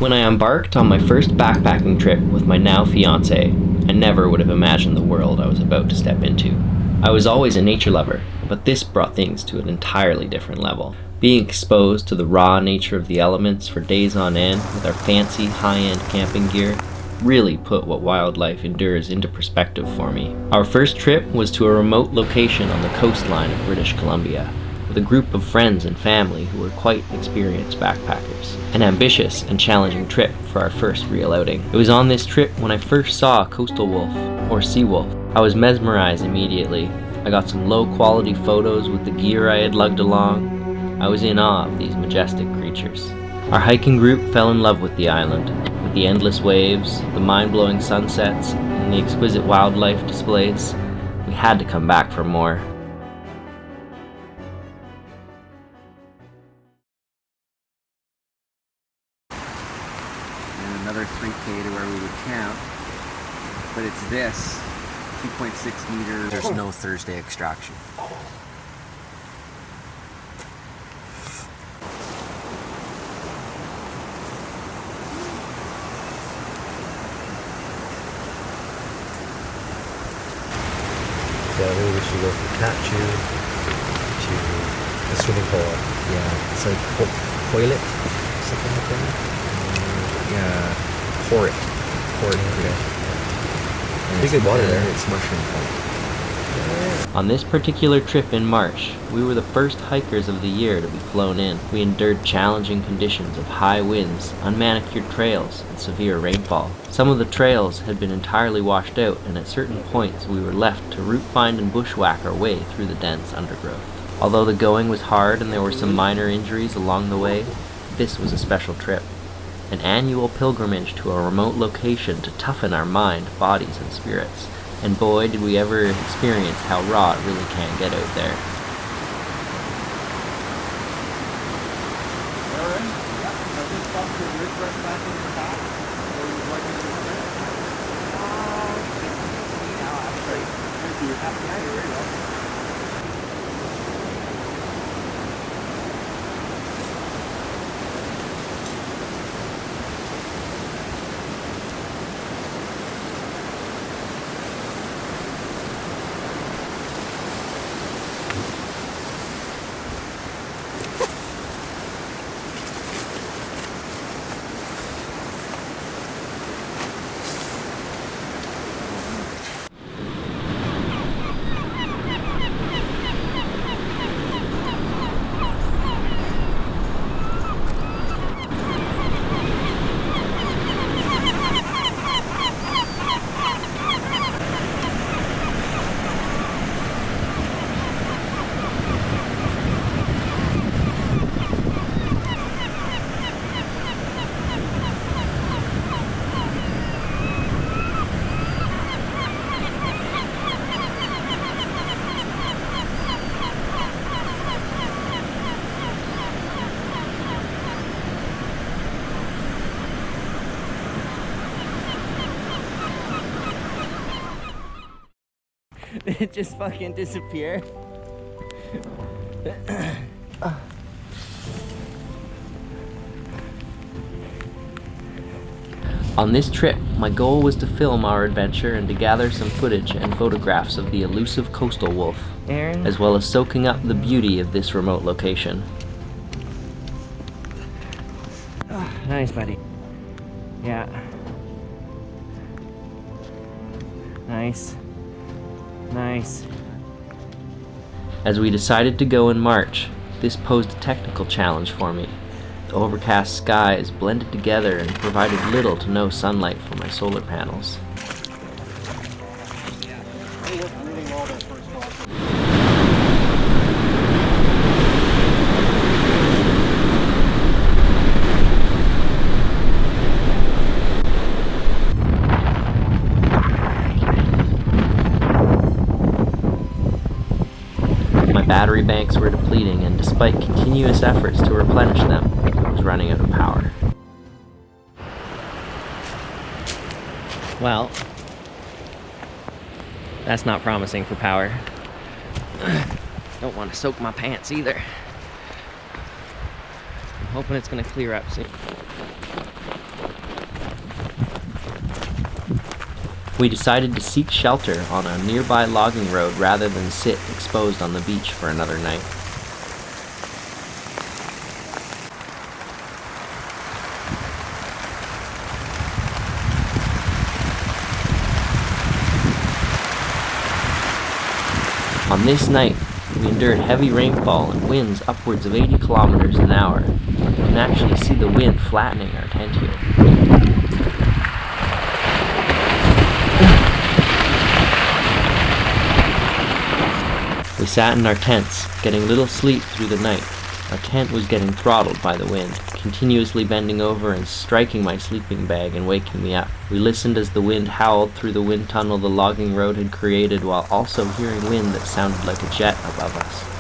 When I embarked on my first backpacking trip with my now fiancé, I never would have imagined the world I was about to step into. I was always a nature lover, but this brought things to an entirely different level. Being exposed to the raw nature of the elements for days on end with our fancy high-end camping gear really put what wildlife endures into perspective for me. Our first trip was to a remote location on the coastline of British Columbia, with a group of friends and family who were quite experienced backpackers. An ambitious and challenging trip for our first real outing. It was on this trip when I first saw a coastal wolf, or sea wolf. I was mesmerized immediately. I got some low quality photos with the gear I had lugged along. I was in awe of these majestic creatures. Our hiking group fell in love with the island, with the endless waves, the mind-blowing sunsets, and the exquisite wildlife displays. We had to come back for more. Another 3K to where we would camp, but it's this 2.6 meter. There's no Thursday extraction. So maybe we should go from cat chew to the swimming pool. Yeah, it's like toilet, something like that. Yeah, Port, yeah. Pretty good water there. It's mushroom plant. On this particular trip in March, we were the first hikers of the year to be flown in. We endured challenging conditions of high winds, unmanicured trails, and severe rainfall. Some of the trails had been entirely washed out, and at certain points we were left to route find and bushwhack our way through the dense undergrowth. Although the going was hard and there were some minor injuries along the way, this was a special trip. An annual pilgrimage to a remote location to toughen our mind, bodies, and spirits. And boy, did we ever experience how raw it really can get out there. Did it just fucking disappear? On this trip, my goal was to film our adventure and to gather some footage and photographs of the elusive coastal wolf, Aaron? as well as soaking up the beauty of this remote location. Oh, nice, buddy. Yeah. Nice. Nice. As we decided to go in March, this posed a technical challenge for me. The overcast skies blended together and provided little to no sunlight for my solar panels. My battery banks were depleting, and despite continuous efforts to replenish them, I was running out of power. Well, that's not promising for power. Don't want to soak my pants either. I'm hoping it's going to clear up soon. We decided to seek shelter on a nearby logging road rather than sit exposed on the beach for another night. On this night, we endured heavy rainfall and winds upwards of 80 kilometers an hour. You can actually see the wind flattening our tent here. We sat in our tents, getting little sleep through the night. Our tent was getting throttled by the wind, continuously bending over and striking my sleeping bag and waking me up. We listened as the wind howled through the wind tunnel the logging road had created, while also hearing wind that sounded like a jet above us.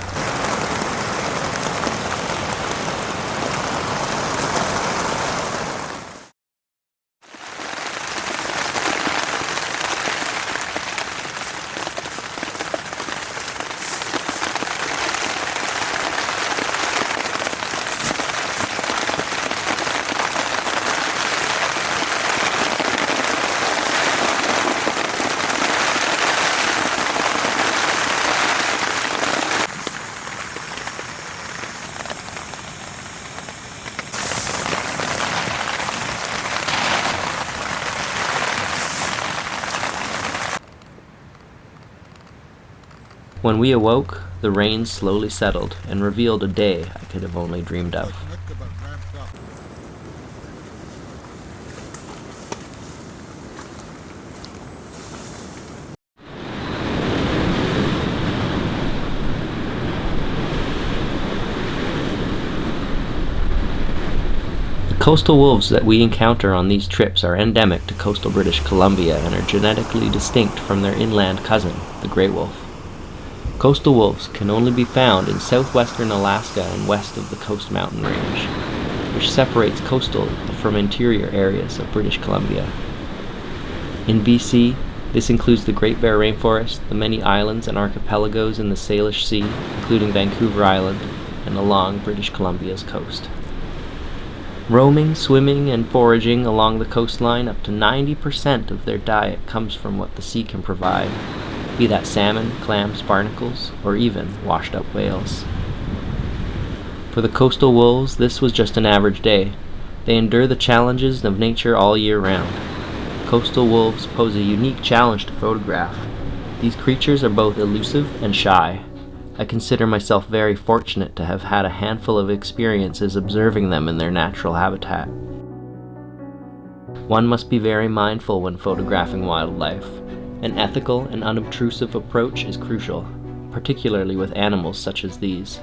When we awoke, the rain slowly settled and revealed a day I could have only dreamed of. The coastal wolves that we encounter on these trips are endemic to coastal British Columbia and are genetically distinct from their inland cousin, the grey wolf. Coastal wolves can only be found in southwestern Alaska and west of the Coast Mountain Range, which separates coastal from interior areas of British Columbia. In BC, this includes the Great Bear Rainforest, the many islands and archipelagos in the Salish Sea, including Vancouver Island, and along British Columbia's coast. Roaming, swimming, and foraging along the coastline, up to 90% of their diet comes from what the sea can provide, be that salmon, clams, barnacles, or even washed-up whales. For the coastal wolves, this was just an average day. They endure the challenges of nature all year round. Coastal wolves pose a unique challenge to photograph. These creatures are both elusive and shy. I consider myself very fortunate to have had a handful of experiences observing them in their natural habitat. One must be very mindful when photographing wildlife. An ethical and unobtrusive approach is crucial, particularly with animals such as these.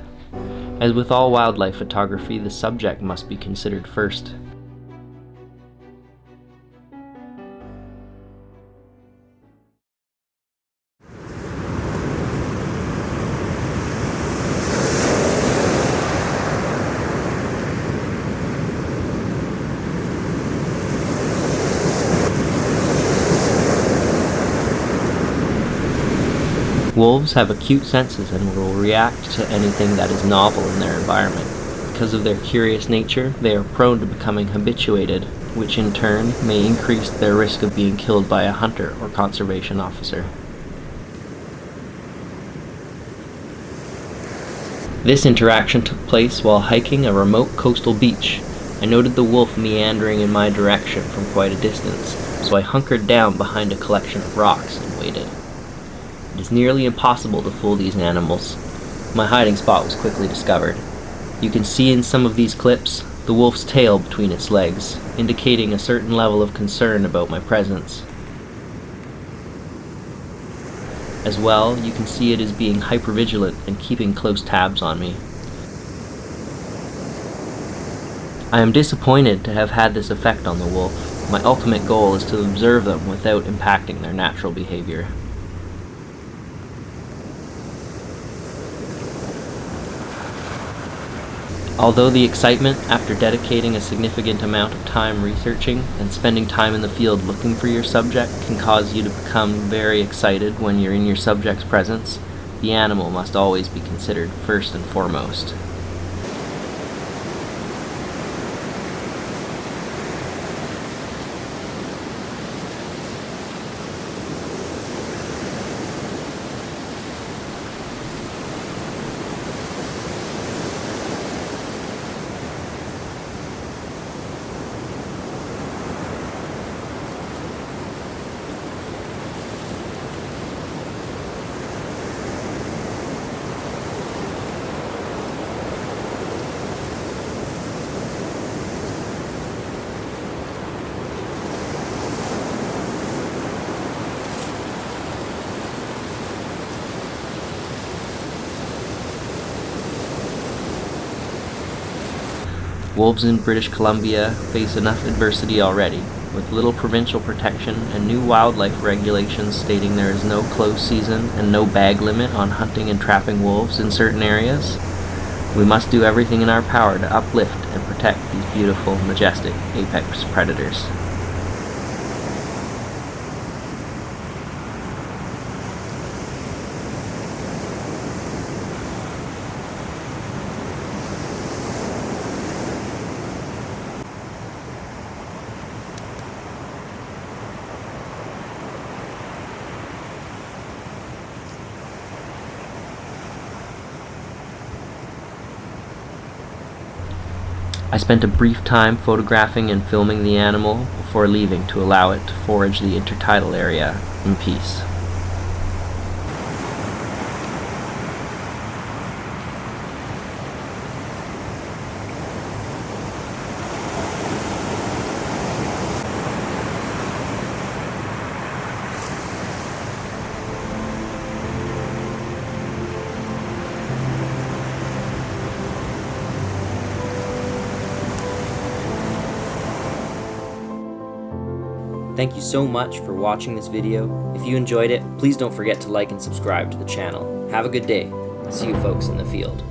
As with all wildlife photography, the subject must be considered first. Wolves have acute senses and will react to anything that is novel in their environment. Because of their curious nature, they are prone to becoming habituated, which in turn may increase their risk of being killed by a hunter or conservation officer. This interaction took place while hiking a remote coastal beach. I noted the wolf meandering in my direction from quite a distance, so I hunkered down behind a collection of rocks and waited. It is nearly impossible to fool these animals. My hiding spot was quickly discovered. You can see in some of these clips the wolf's tail between its legs, indicating a certain level of concern about my presence. As well, you can see it is being hypervigilant and keeping close tabs on me. I am disappointed to have had this effect on the wolf. My ultimate goal is to observe them without impacting their natural behavior. Although the excitement after dedicating a significant amount of time researching and spending time in the field looking for your subject can cause you to become very excited when you're in your subject's presence, the animal must always be considered first and foremost. Wolves in British Columbia face enough adversity already, with little provincial protection and new wildlife regulations stating there is no close season and no bag limit on hunting and trapping wolves in certain areas. We must do everything in our power to uplift and protect these beautiful, majestic apex predators. I spent a brief time photographing and filming the animal before leaving to allow it to forage the intertidal area in peace. Thank you so much for watching this video. If you enjoyed it, please don't forget to like and subscribe to the channel. Have a good day. See you folks in the field.